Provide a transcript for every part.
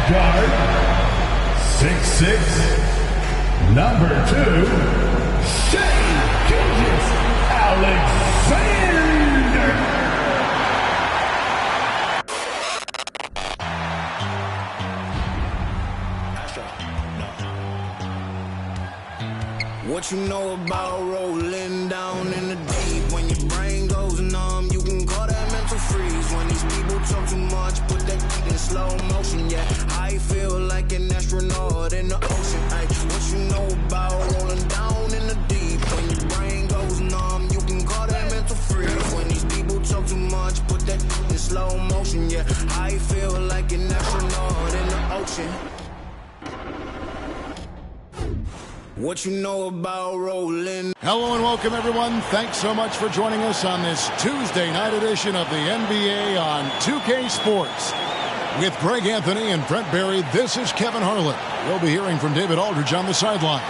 guard, 6'6", number 2, Shai Gilgeous-Alexander. What you know about rolling down in the deep? When your brain goes numb, you can call that mental freeze. When these people talk too much, put that in slow motion. Yeah, I feel like an astronaut in the ocean. Ay, what you know about rolling down in the deep? When your brain goes numb, you can call that mental freeze. When these people talk too much, put that in slow motion. Yeah, I feel like an astronaut in the ocean. What you know about rolling? Hello and welcome, everyone. Thanks so much for joining us on this Tuesday night edition of the NBA on 2K Sports. With Greg Anthony and Brent Barry, this is Kevin Harlan. We'll be hearing from David Aldridge on the sideline.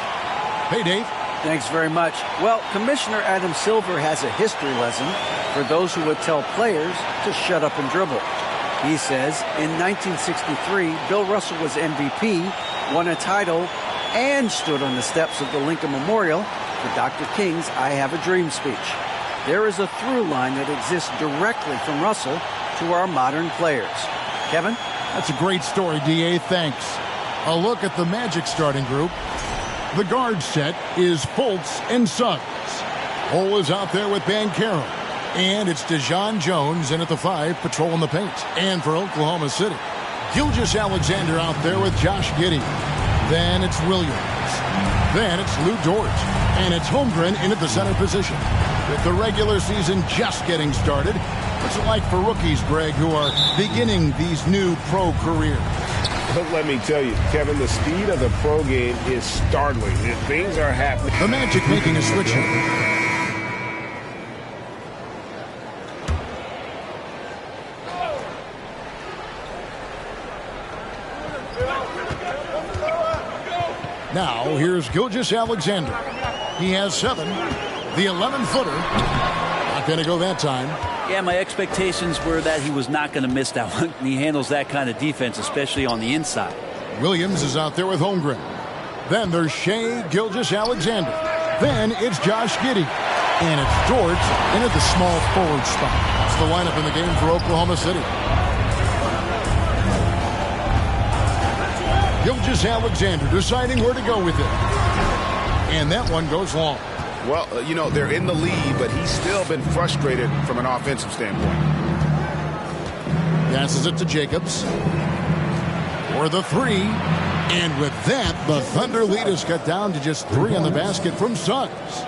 Hey, Dave. Thanks very much. Well, Commissioner Adam Silver has a history lesson for those who would tell players to shut up and dribble. He says in 1963, Bill Russell was MVP, won a title, and stood on the steps of the Lincoln Memorial for Dr. King's I Have a Dream speech. There is a through line that exists directly from Russell to our modern players. Kevin? That's a great story, D.A. Thanks. A look at the Magic starting group. The guard set is Fultz and Suggs. Cole is out there with Banchero. And it's DeJon Jones in at the 5, patrolling the paint. And for Oklahoma City, Gilgeous-Alexander out there with Josh Giddey. Then it's Williams. Then it's Lou Dort. And it's Holmgren in at the center position. With the regular season just getting started, what's it like for rookies, Greg, who are beginning these new pro careers? But let me tell you, Kevin, the speed of the pro game is startling. Things are happening. The Magic making a switch here. Now, here's Gilgeous-Alexander. He has 7. The 11-footer. Not going to go that time. Yeah, my expectations were that he was not going to miss that one. He handles that kind of defense, especially on the inside. Williams is out there with Holmgren. Then there's Shai Gilgeous-Alexander. Then it's Josh Giddey. And it's Dort in at the small forward spot. That's the lineup in the game for Oklahoma City. Gilgeous-Alexander deciding where to go with it. And that one goes long. Well, you know, they're in the lead, but he's still been frustrated from an offensive standpoint. Passes it to Jacobs. For the 3. And with that, the Thunder lead is cut down to just 3 on the basket from Suggs.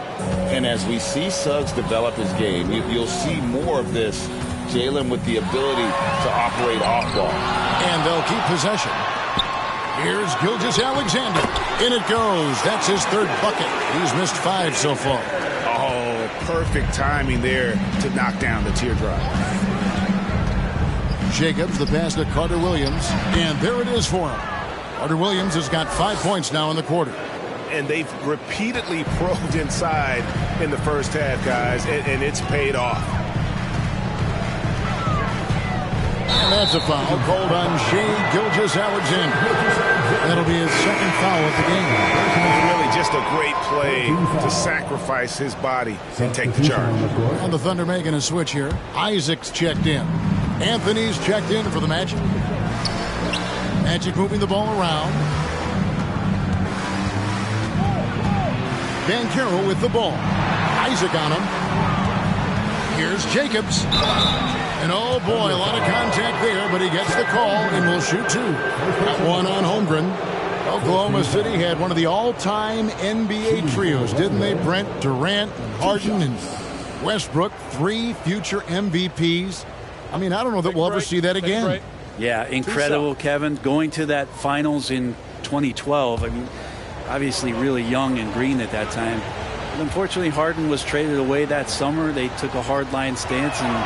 And as we see Suggs develop his game, you'll see more of this. Jalen with the ability to operate off ball. And they'll keep possession. Here's Gilgeous-Alexander. In it goes. That's his 3rd bucket. He's missed 5 so far. Oh, perfect timing there to knock down the teardrop. Jacobs, the pass to Carter Williams. And there it is for him. Carter Williams has got 5 points now in the quarter. And they've repeatedly probed inside in the first half, guys, and it's paid off. And that's a foul called on Shai Gilgeous-Alexander. That'll be his 2nd foul of the game. Really just a great play to sacrifice his body and take the charge. And the Thunder making a switch here. Isaac's checked in. Anthony's checked in for the Magic. Magic moving the ball around. Banchero with the ball. Isaac on him. Here's Jacobs. And oh boy, a lot of contact there, but he gets the call and will shoot 2. Got 1 on Holmgren. Oklahoma City had one of the all-time NBA trios, didn't they, Brent? Durant, Harden, and Westbrook, 3 future MVPs. I mean, I don't know that we'll ever see that again. Yeah, incredible, Kevin. Going to that finals in 2012. I mean, obviously really young and green at that time. But unfortunately, Harden was traded away that summer. They took a hardline stance, and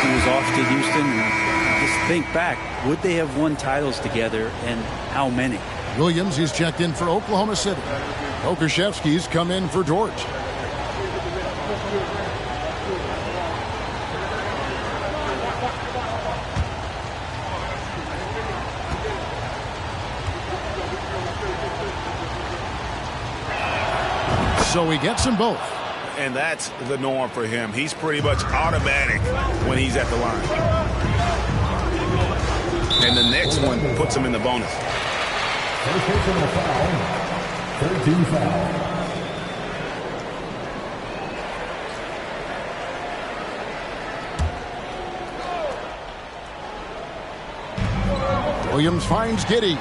he was off to Houston. And just think back, would they have won titles together, and how many? Williams, he's checked in for Oklahoma City. Okashevsky's come in for George. So he gets them both. And that's the norm for him. He's pretty much automatic when he's at the line. And the next one puts him in the bonus. First personal foul. 13 foul. Williams finds Giddey.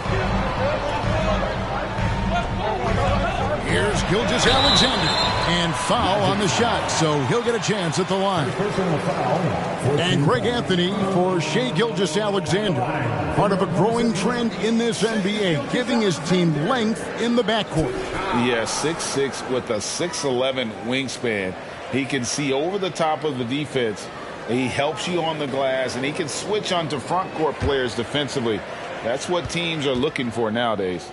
Here's Gilgeous-Alexander. And foul on the shot, so he'll get a chance at the line. Personal foul. And Greg Anthony for Shai Gilgeous-Alexander. Part of a growing trend in this NBA, giving his team length in the backcourt. Yeah, 6'6" with a 6'11" wingspan. He can see over the top of the defense. He helps you on the glass, and he can switch onto front court players defensively. That's what teams are looking for nowadays.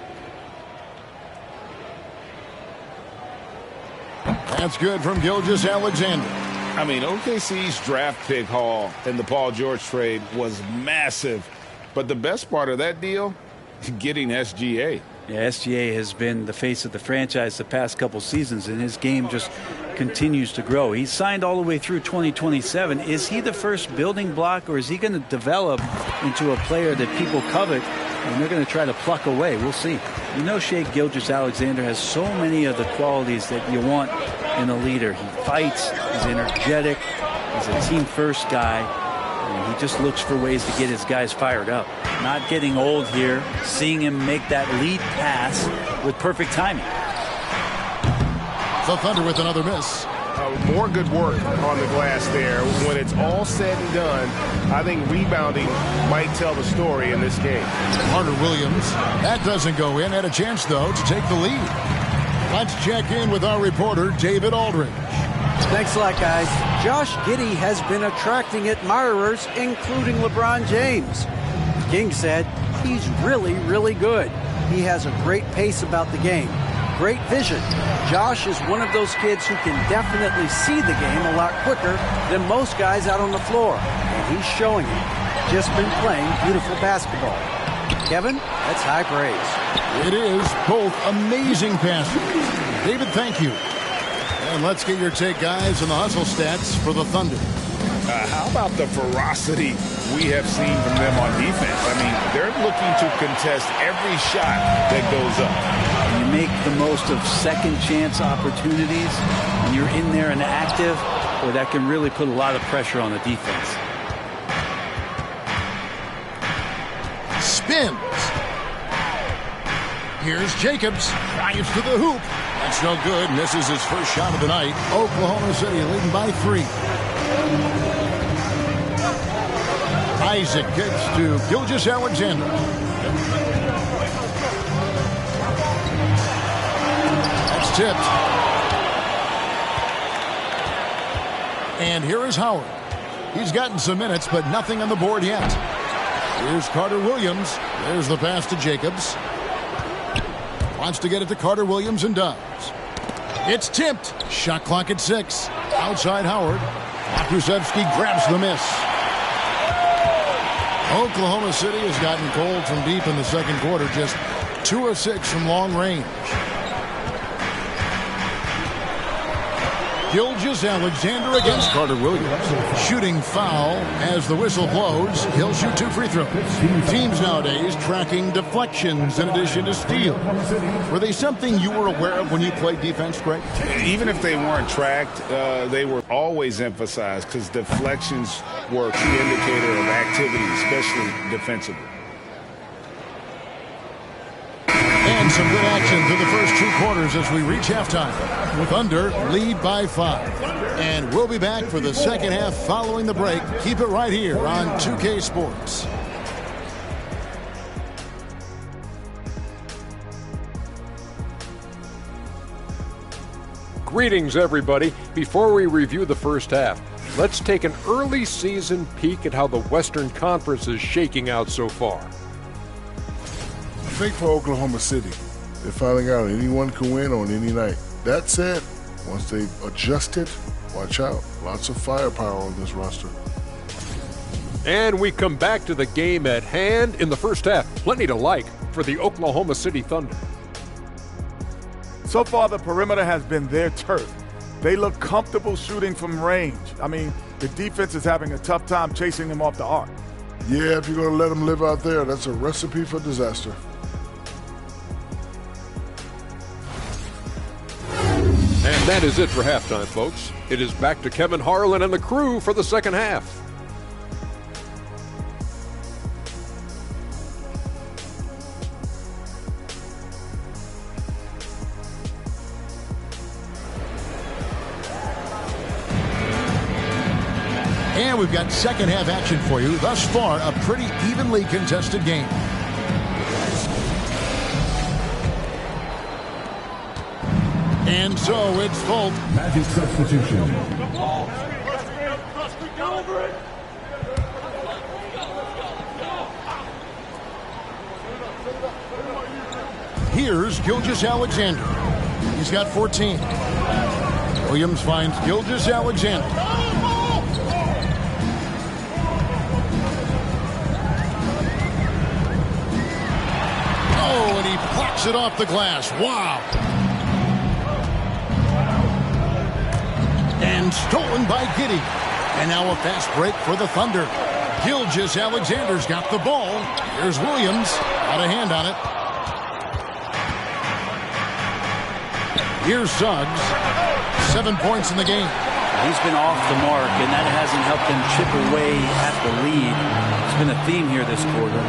That's good from Gilgeous-Alexander. I mean, OKC's draft pick haul in the Paul George trade was massive. But the best part of that deal, getting SGA. Yeah, SGA has been the face of the franchise the past couple seasons, and his game just continues to grow. He's signed all the way through 2027. Is he the first building block, or is he going to develop into a player that people covet and they're going to try to pluck away? We'll see. You know, Shai Gilgeous-Alexander has so many of the qualities that you want in a leader. He fights, he's energetic, he's a team-first guy, and he just looks for ways to get his guys fired up. Not getting old here, seeing him make that lead pass with perfect timing. The Thunder with another miss. More good work on the glass there. When it's all said and done, I think rebounding might tell the story in this game. Carter Williams. That doesn't go in. Had a chance, though, to take the lead. Let's check in with our reporter, David Aldridge. Thanks a lot, guys. Josh Giddey has been attracting admirers, including LeBron James. King said he's really, really good. He has a great pace about the game. Great vision. Josh is one of those kids who can definitely see the game a lot quicker than most guys out on the floor. And he's showing it. Just been playing beautiful basketball. Kevin, that's high praise. It is. Both amazing passes. David, thank you. And let's get your take, guys, on the hustle stats for the Thunder. How about the ferocity we have seen from them on defense? I mean, they're looking to contest every shot that goes up. You make the most of second chance opportunities, and you're in there and active, or that can really put a lot of pressure on the defense. Spins. Here's Jacobs. Drives to the hoop. That's no good. Misses his first shot of the night. Oklahoma City leading by 3. Isaac gets to Gilgeous-Alexander. That's tipped. And here is Howard. He's gotten some minutes, but nothing on the board yet. Here's Carter Williams. There's the pass to Jacobs. Wants to get it to Carter Williams and does. It's tipped. Shot clock at 6. Outside Howard. Makusevsky grabs the miss. Oklahoma City has gotten cold from deep in the second quarter. Just 2 of 6 from long range. Gilgeous-Alexander against Carter Williams. Shooting foul as the whistle blows. He'll shoot 2 free throws. Teams nowadays tracking deflections in addition to steals. Were they something you were aware of when you played defense, Greg? Even if they weren't tracked, they were always emphasized because deflections were a key indicator of activity, especially defensively. And some good action through the first 2 quarters as we reach halftime. Thunder lead by 5. And we'll be back for the second half following the break. Keep it right here on 2K Sports. Greetings, everybody. Before we review the first half, let's take an early season peek at how the Western Conference is shaking out so far. I think for Oklahoma City, they're finding out anyone can win on any night. That said, once they've adjusted, watch out. Lots of firepower on this roster. And we come back to the game at hand in the first half. Plenty to like for the Oklahoma City Thunder. So far, the perimeter has been their turf. They look comfortable shooting from range. I mean, the defense is having a tough time chasing them off the arc. Yeah, if you're going to let them live out there, that's a recipe for disaster. And that is it for halftime, folks. It is back to Kevin Harlan and the crew for the second half. And we've got second half action for you. Thus far, a pretty evenly contested game. And so it's Fultz. Magic substitution. Here's Gilgeous-Alexander. He's got 14. Williams finds Gilgeous-Alexander. Blocks it off the glass. Wow. And stolen by Giddey. And now a fast break for the Thunder. Gilgeous-Alexander's got the ball. Here's Williams. Got a hand on it. Here's Suggs. 7 points in the game. He's been off the mark, and that hasn't helped them chip away at the lead. It's been a theme here this quarter.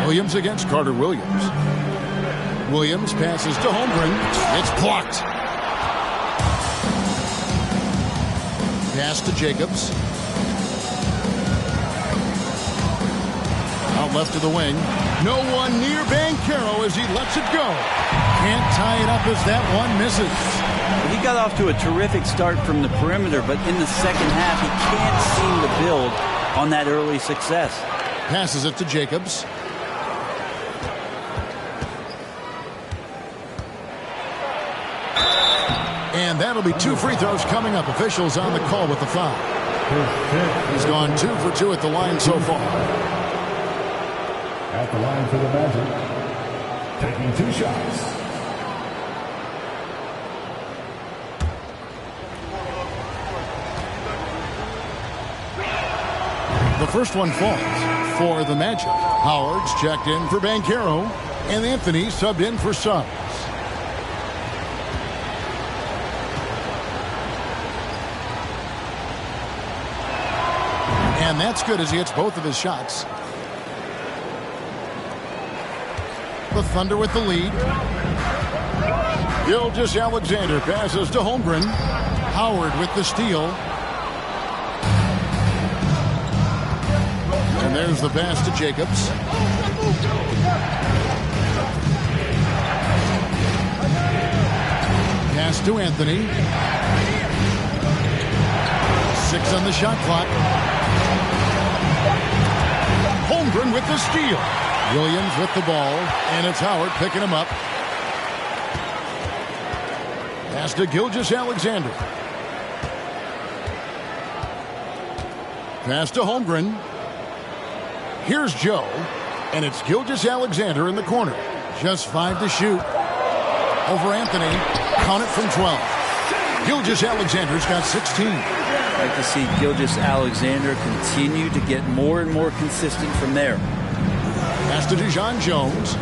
Williams against Carter Williams. Williams passes to Holmgren. It's blocked. Pass to Jacobs. Out left to the wing. No one near Banchero as he lets it go. Can't tie it up as that one misses. He got off to a terrific start from the perimeter, but in the second half, he can't seem to build on that early success. Passes it to Jacobs. And that'll be 2 free throws coming up. Officials on the call with the foul. He's gone 2 for 2 at the line so far. At the line for the Magic. Taking 2 shots. The first one falls for the Magic. Howard's checked in for Banchero. And Anthony subbed in for Suggs. And that's good as he hits both of his shots. The Thunder with the lead. Gilgeous-Alexander passes to Holmgren. Howard with the steal. And there's the pass to Jacobs. Pass to Anthony. 6 on the shot clock. Holmgren with the steal. Williams with the ball, and it's Howard picking him up. Pass to Gilgeous-Alexander. Pass to Holmgren. Here's Joe, and it's Gilgeous-Alexander in the corner. Just 5 to shoot. Over Anthony. Count it from 12. Gilgeous-Alexander's got 16. I'd like to see Gilgeous-Alexander continue to get more and more consistent from there. Pass to Dijon Jones.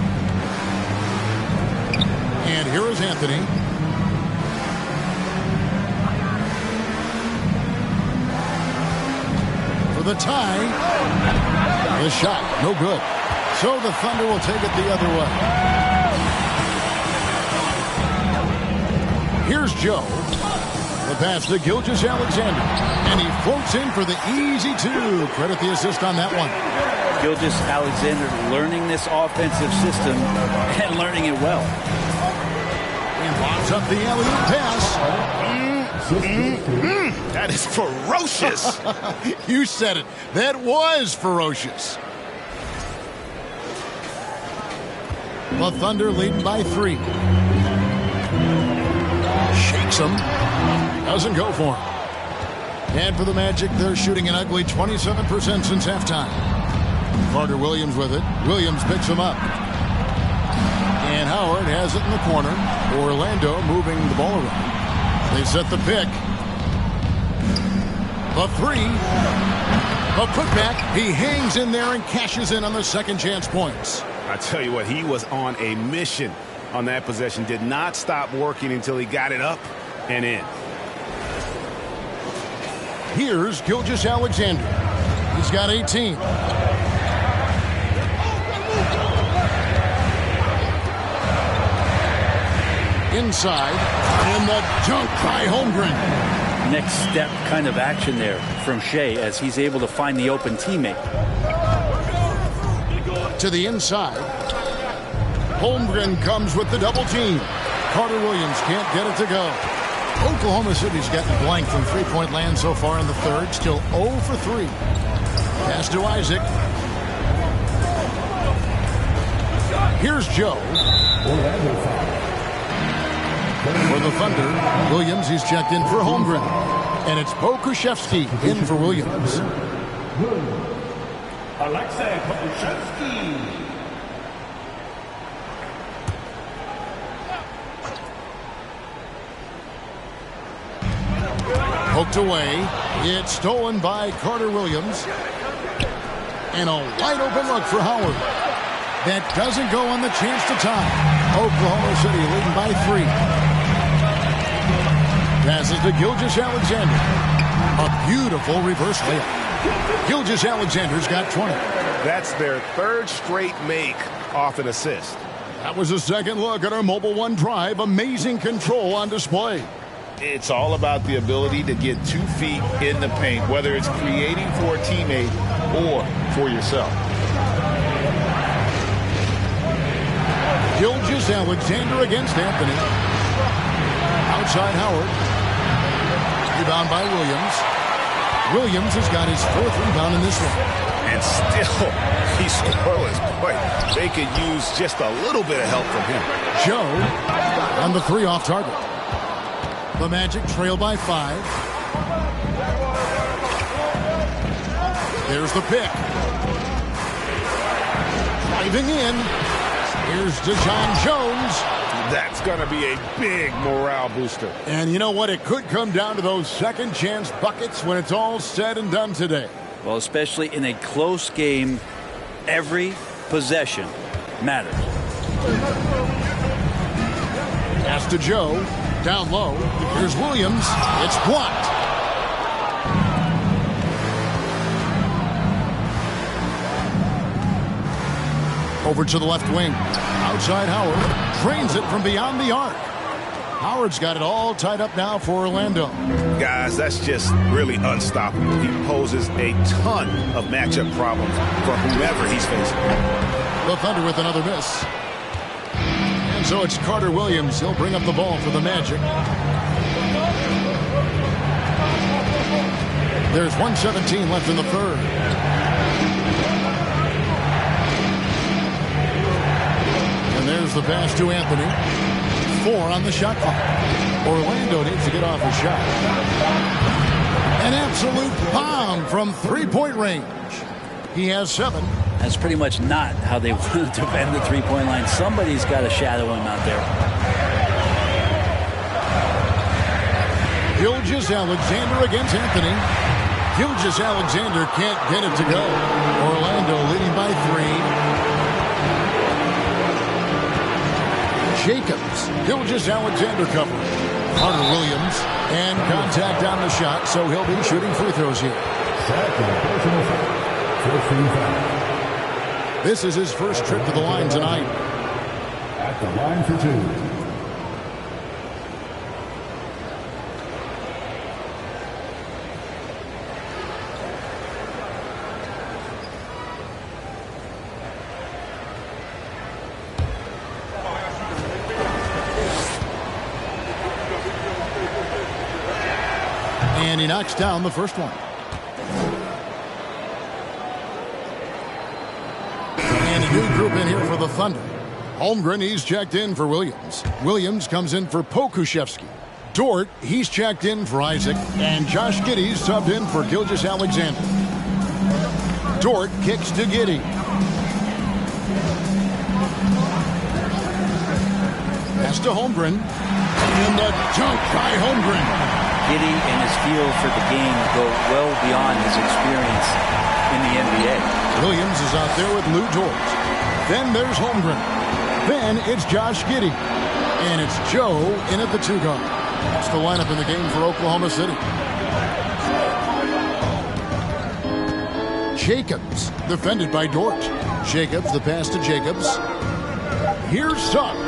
And here is Anthony. For the tie. The shot, no good. So the Thunder will take it the other way. Here's Joe. The pass to Gilgeous-Alexander. And he floats in for the easy 2. Credit the assist on that one. Gilgeous-Alexander learning this offensive system and learning it well. And locks up the alley-oop pass. That is ferocious. You said it. That was ferocious. The Thunder leading by 3. Shakes him. Doesn't go for him. And for the Magic, they're shooting an ugly 27% since halftime. Carter Williams with it. Williams picks him up. And Howard has it in the corner. Orlando moving the ball around. They set the pick. The three. The putback. He hangs in there and cashes in on the second chance points. I tell you what, he was on a mission on that possession. Did not stop working until he got it up and in. Here's Gilgeous-Alexander. He's got 18. Inside, and the dunk by Holmgren. Next step kind of action there from Shea as he's able to find the open teammate. To the inside. Holmgren comes with the double team. Carter Williams can't get it to go. Oklahoma City's gotten blank from three-point land so far in the third. Still 0 for 3. Pass to Isaac. Here's Joe. For the Thunder, Williams, he's checked in for Holmgren. And it's Pokusevski in for Williams. Alexei Pokusevski. Poked away. It's stolen by Carter Williams. And a wide open look for Howard. That doesn't go on the chance to tie. Oklahoma City leading by 3. Passes to Gilgeous-Alexander. A beautiful reverse layup. Gilgeous-Alexander's got 20. That's their third straight make off an assist. That was a second look at our Mobile One drive. Amazing control on display. It's all about the ability to get 2 feet in the paint, whether it's creating for a teammate or for yourself. Gilgeous-Alexander against Anthony. Outside Howard. Rebound by Williams. Williams has got his 4th rebound in this one. And still, he's scoreless. Boy, they could use just a little bit of help from him. Joe on the 3 off target. The Magic trail by 5. There's the pick. Driving in. Here's DeJon Jones. That's going to be a big morale booster. And you know what? It could come down to those second chance buckets when it's all said and done today. Well, especially in a close game, every possession matters. Pass to Joe. Down low. Here's Williams. It's blocked. Over to the left wing. Outside Howard. Trains it from beyond the arc. Howard's got it all tied up now for Orlando. Guys, that's just really unstoppable. He poses a ton of matchup problems for whoever he's facing. The Thunder with another miss. And so it's Carter Williams. He'll bring up the ball for the Magic. There's 1:17 left in the third. And there's the pass to Anthony. 4 on the shot clock. Orlando needs to get off a shot. An absolute bomb from three-point range. He has 7. That's pretty much not how they want to defend the three-point line. Somebody's got to shadow him out there. Gilgeous-Alexander against Anthony. Gilgeous-Alexander can't get it to go. Orlando leading by 3. Jacobs. Gilgeous-Alexander covering. Carter Williams. And contact on the shot, so he'll be shooting free throws here. This is his first trip to the line tonight. At the line for 2. And he knocks down the first one. And a new group in here for the Thunder. Holmgren, he's checked in for Williams. Williams comes in for Pokusevski. Dort, he's checked in for Isaac. And Josh Giddey's subbed in for Gilgeous-Alexander. Dort kicks to Giddey. Pass to Holmgren. And the dunk by Holmgren. Giddey and his feel for the game go well beyond his experience in the NBA. Williams is out there with Lou Dort. Then there's Holmgren. Then it's Josh Giddey. And it's Joe in at the 2 guard. That's the lineup in the game for Oklahoma City. Jacobs, defended by Dort. Jacobs, the pass to Jacobs. Here's Suggs.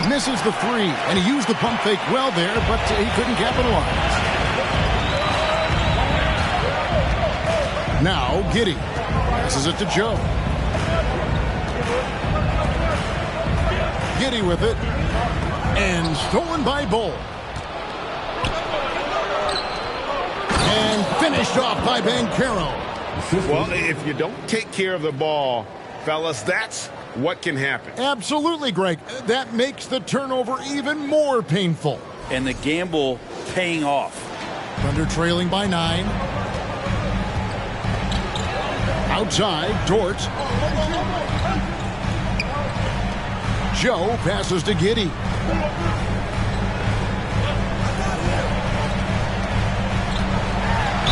Misses the 3, and he used the pump fake well there, but he couldn't capitalize. Now Giddey passes it to Joe. Giddey with it, and stolen by Bull. And finished off by Banchero. Well, if you don't take care of the ball, fellas, that's what can happen. Absolutely, Greg. That makes the turnover even more painful. And the gamble paying off. Thunder trailing by 9. Outside, Dort. Joe passes to Giddey.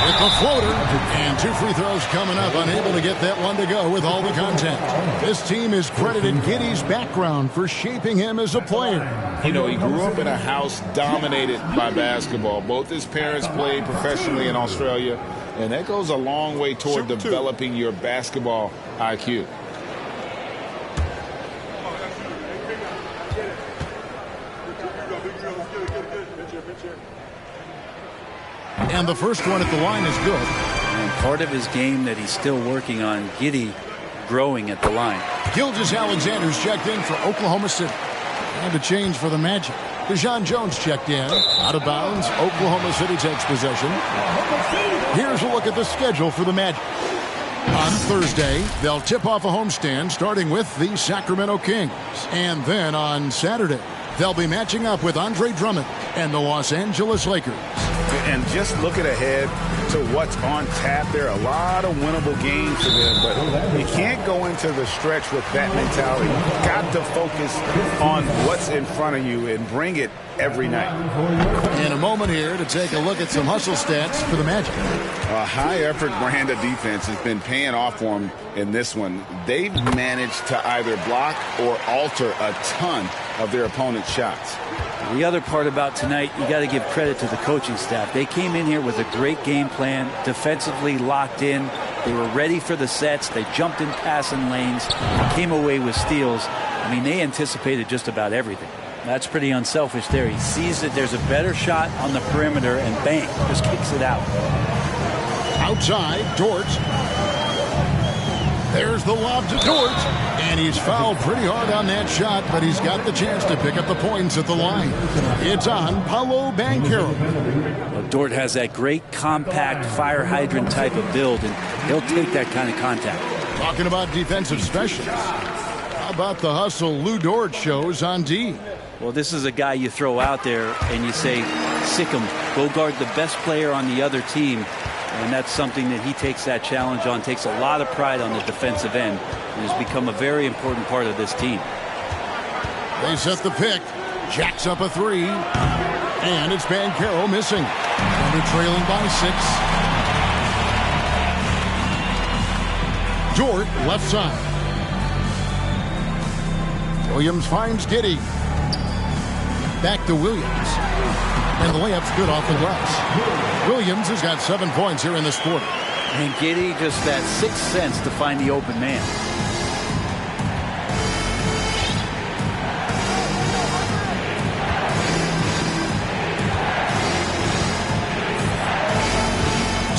With the floater, and 2 free throws coming up, unable to get that one to go with all the contact. This team is credited Giddey's background for shaping him as a player. You know, he grew up in a house dominated by basketball. Both his parents played professionally in Australia, and that goes a long way toward developing your basketball IQ. And the first one at the line is good. And part of his game that he's still working on, Giddey growing at the line. Gilgeous-Alexander's checked in for Oklahoma City. And a change for the Magic. Deshaun Jones checked in. Out of bounds. Oklahoma City takes possession. Here's a look at the schedule for the Magic. On Thursday, they'll tip off a homestand starting with the Sacramento Kings. And then on Saturday, they'll be matching up with Andre Drummond and the Los Angeles Lakers. And just looking ahead to what's on tap, there are a lot of winnable games for them, but you can't go into the stretch with that mentality. You've got to focus on what's in front of you and bring it every night. In a moment here to take a look at some hustle stats for the Magic. A high-effort brand of defense has been paying off for them in this one. They've managed to either block or alter a ton of their opponent's shots. The other part about tonight, you got to give credit to the coaching staff. They came in here with a great game plan, defensively locked in. They were ready for the sets. They jumped in passing lanes, came away with steals. I mean, they anticipated just about everything. That's pretty unselfish there. He sees that there's a better shot on the perimeter and bang, just kicks it out. Outside, Dort. There's the lob to Dort. And he's fouled pretty hard on that shot, but he's got the chance to pick up the points at the line. It's on Paolo Banchero. Well, Dort has that great compact fire hydrant type of build, and he'll take that kind of contact. Talking about defensive specials. How about the hustle Lou Dort shows on D? Well, this is a guy you throw out there and you say, sick him, go guard the best player on the other team. And that's something that he takes that challenge on, takes a lot of pride on the defensive end, and has become a very important part of this team. They set the pick. Jacks up a 3. And it's Banchero missing. Under trailing by 6. Dort left side. Williams finds Giddey. Back to Williams. And the layup's good off the glass. Williams has got 7 points here in this quarter. And Giddey just that sixth sense to find the open man.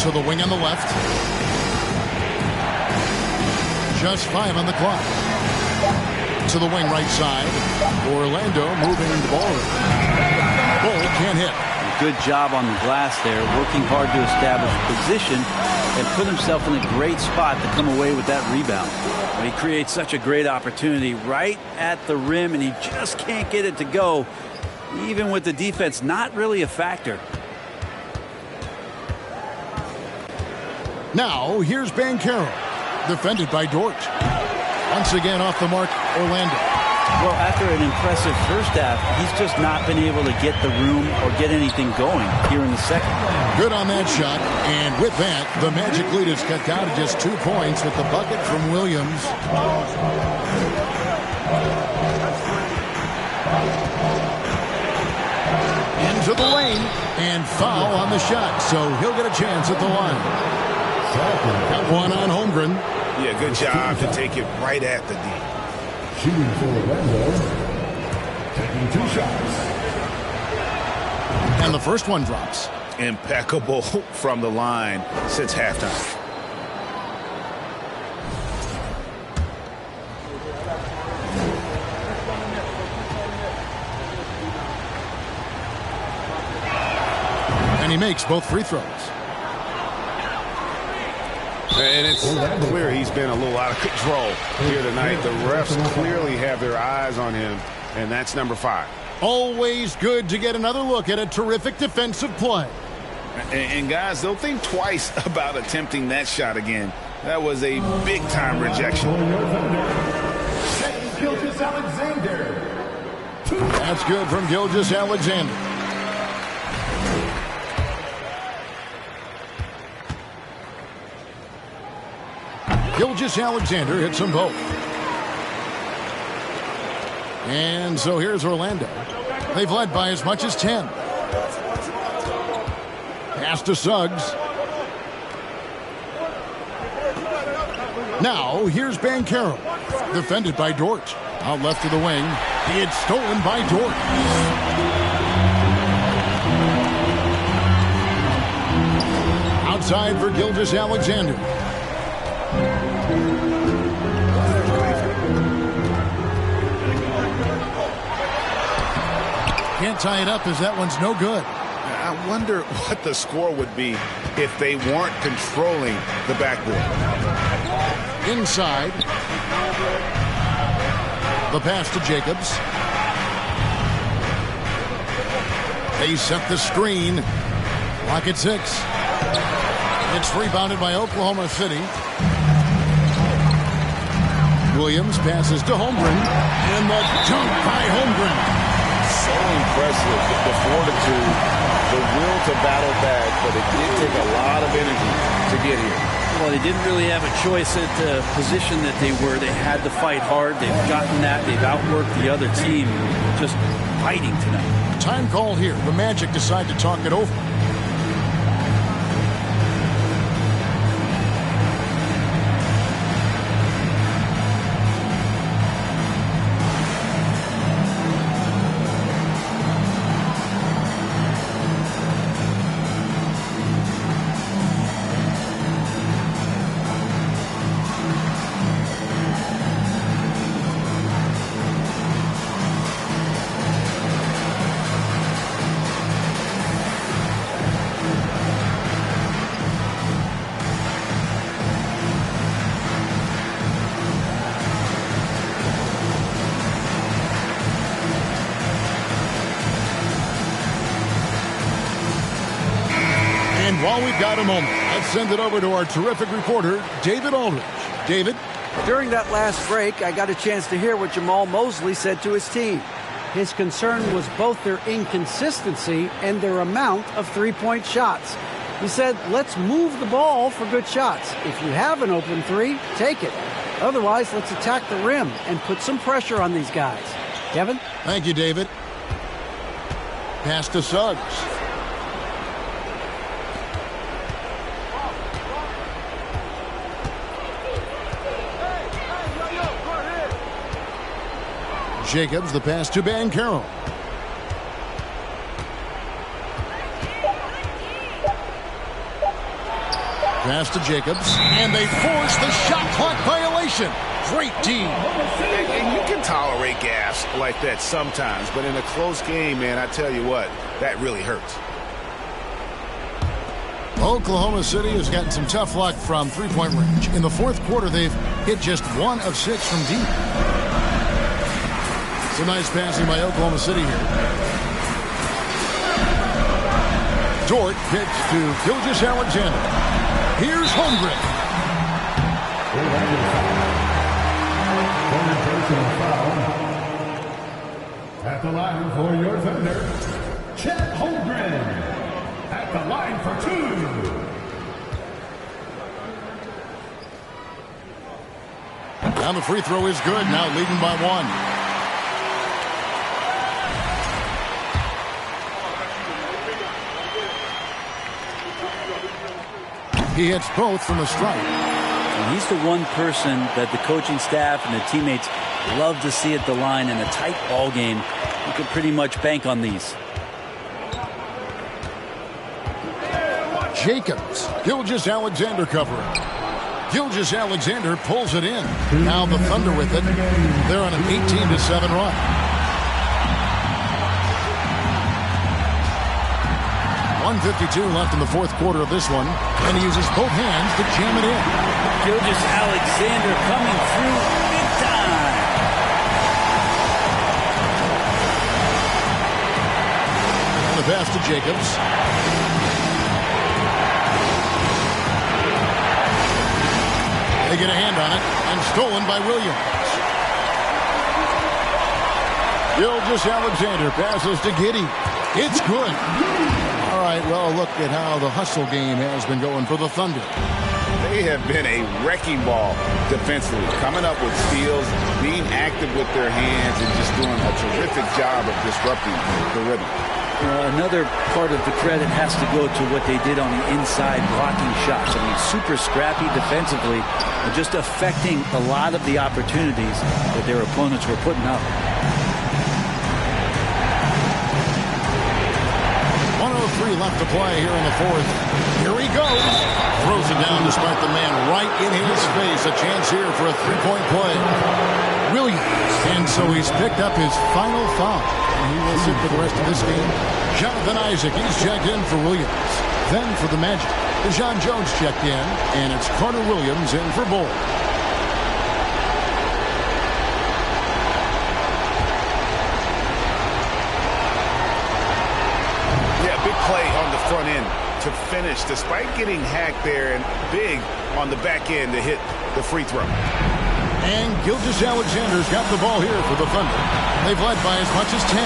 To the wing on the left. Just 5 on the clock. To the wing right side. Orlando moving the ball. Bull can't hit. Good job on the glass there, working hard to establish position and put himself in a great spot to come away with that rebound. He creates such a great opportunity right at the rim, and he just can't get it to go, even with the defense not really a factor. Now, here's Banchero, defended by Dort. Once again off the mark, Orlando. Well, after an impressive first half, he's just not been able to get the room or get anything going here in the second. Good on that shot. And with that, the Magic lead is cut down to just 2 points with the bucket from Williams. Into the lane. And foul on the shot. So he'll get a chance at the line. Got one on Holmgren. Yeah, good job to take it right at the D. Shooting for Orlando. Taking 2 shots. And the first one drops. Impeccable from the line since halftime. And he makes both free throws. And it's clear he's been a little out of control here tonight. The refs clearly have their eyes on him, and that's number 5. Always good to get another look at a terrific defensive play. And guys, they'll think twice about attempting that shot again. That was a big-time rejection. Gilgeous-Alexander. That's good from Gilgeous-Alexander. Gilgeous-Alexander hits them both. And so here's Orlando. They've led by as much as 10. Pass to Suggs. Now here's Banchero. Defended by Dort. Out left to the wing. It's stolen by Dort. Outside for Gilgeous-Alexander. Can't tie it up as that one's no good. I wonder what the score would be if they weren't controlling the backboard. Inside. The pass to Jacobs. They set the screen. Clock at 6. It's rebounded by Oklahoma City. Williams passes to Holmgren. And the dunk by Holmgren. So impressive, the fortitude, the will to battle back, but it did take a lot of energy to get here. Well, they didn't really have a choice at the position that they were. They had to fight hard. They've gotten that. They've outworked the other team. Just fighting tonight. Time call here. The Magic decide to talk it over. While we've got a moment, let's send it over to our terrific reporter, David Aldridge. David? During that last break, I got a chance to hear what Jamal Mosley said to his team. His concern was both their inconsistency and their amount of three-point shots. He said, let's move the ball for good shots. If you have an open three, take it. Otherwise, let's attack the rim and put some pressure on these guys. Kevin? Thank you, David. Pass to Suggs. Jacobs, the pass to Banchero. Pass to Jacobs, and they force the shot clock violation. Great team. And you can tolerate gas like that sometimes, but in a close game, man, I tell you what, that really hurts. Oklahoma City has gotten some tough luck from three-point range. In the fourth quarter, they've hit just 1 of 6 from deep. It's a nice passing by Oklahoma City here. Dort pitch to Gilgeous-Alexander. Here's Holmgren. At the line for your Thunder, Chet Holmgren. At the line for 2. Now the free throw is good. Now leading by 1. He hits both from the stripe. And he's the one person that the coaching staff and the teammates love to see at the line in a tight ball game. You could pretty much bank on these. Jacobs. Gilgeous-Alexander covering. Gilgeous-Alexander pulls it in. Now the Thunder with it. They're on an 18-7 run. .152 left in the fourth quarter of this one, and he uses both hands to jam it in. Gilgeous-Alexander coming through big time. And the pass to Jacobs. They get a hand on it, and stolen by Williams. Gilgeous-Alexander passes to Giddey. It's good. All right, well, look at how the hustle game has been going for the Thunder. They have been a wrecking ball defensively, coming up with steals, being active with their hands, and just doing a terrific job of disrupting the rhythm. Another part of the credit has to go to what they did on the inside blocking shots. I mean, super scrappy defensively, and just affecting a lot of the opportunities that their opponents were putting up. 1:03 left to play here in the fourth. Here he goes. Throws it down despite the man right in his face. A chance here for a three-point play. Williams. And so he's picked up his final foul. And he will sit for the rest of this game. Jonathan Isaac, he's checked in for Williams. Then for the Magic, Deshaun Jones checked in. And it's Carter Williams in for Bull. Play on the front end to finish despite getting hacked there, and big on the back end to hit the free throw. And Gilgeous-Alexander's got the ball here for the Thunder. They've led by as much as 10.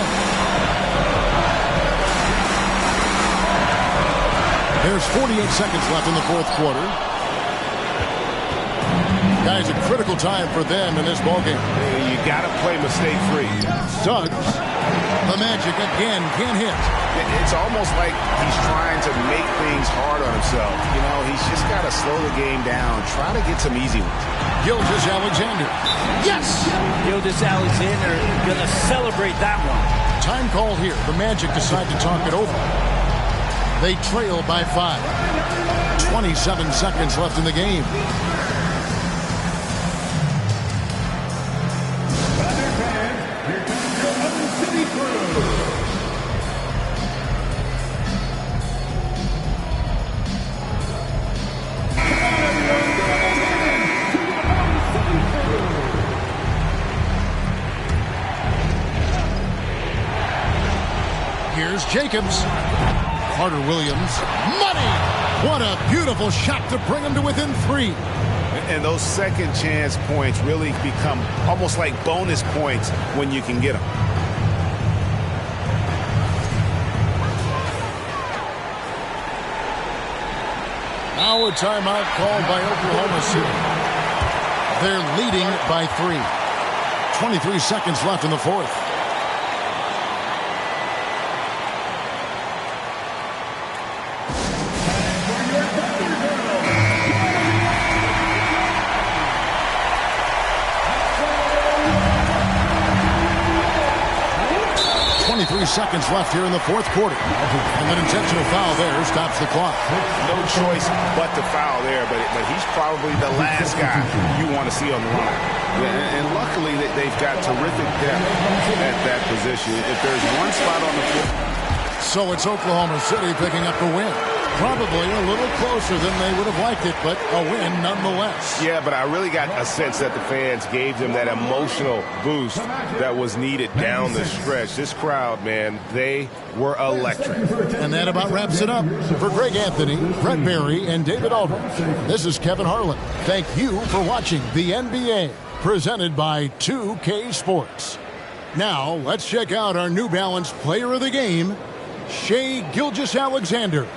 There's 48 seconds left in the fourth quarter. Guys, a critical time for them in this ballgame. You got to play mistake-free. Suggs. The Magic again can't hit. It's almost like he's trying to make things hard on himself. You know, he's just got to slow the game down, try to get some easy ones. Gilgeous-Alexander. Yes! Gilgeous-Alexander going to celebrate that one. Time call here. The Magic decide to talk it over. They trail by 5. 27 seconds left in the game. Here's Jacobs. Carter Williams. Money! What a beautiful shot to bring him to within 3. And those second chance points really become almost like bonus points when you can get them. Now a timeout called by Oklahoma City. They're leading by 3. 23 seconds left in the fourth. Seconds left here in the fourth quarter. And an intentional foul there stops the clock. No choice but to foul there, but he's probably the last guy you want to see on the line. And luckily they've got terrific depth at that position. If there's one spot on the floor. So it's Oklahoma City picking up the win. Probably a little closer than they would have liked it, but a win nonetheless. Yeah, but I really got a sense that the fans gave them that emotional boost that was needed down the stretch. This crowd, man, they were electric. And that about wraps it up. For Greg Anthony, Brett Barry, and David Aldridge, this is Kevin Harlan. Thank you for watching the NBA, presented by 2K Sports. Now, let's check out our New Balance player of the game, Shai Gilgeous-Alexander.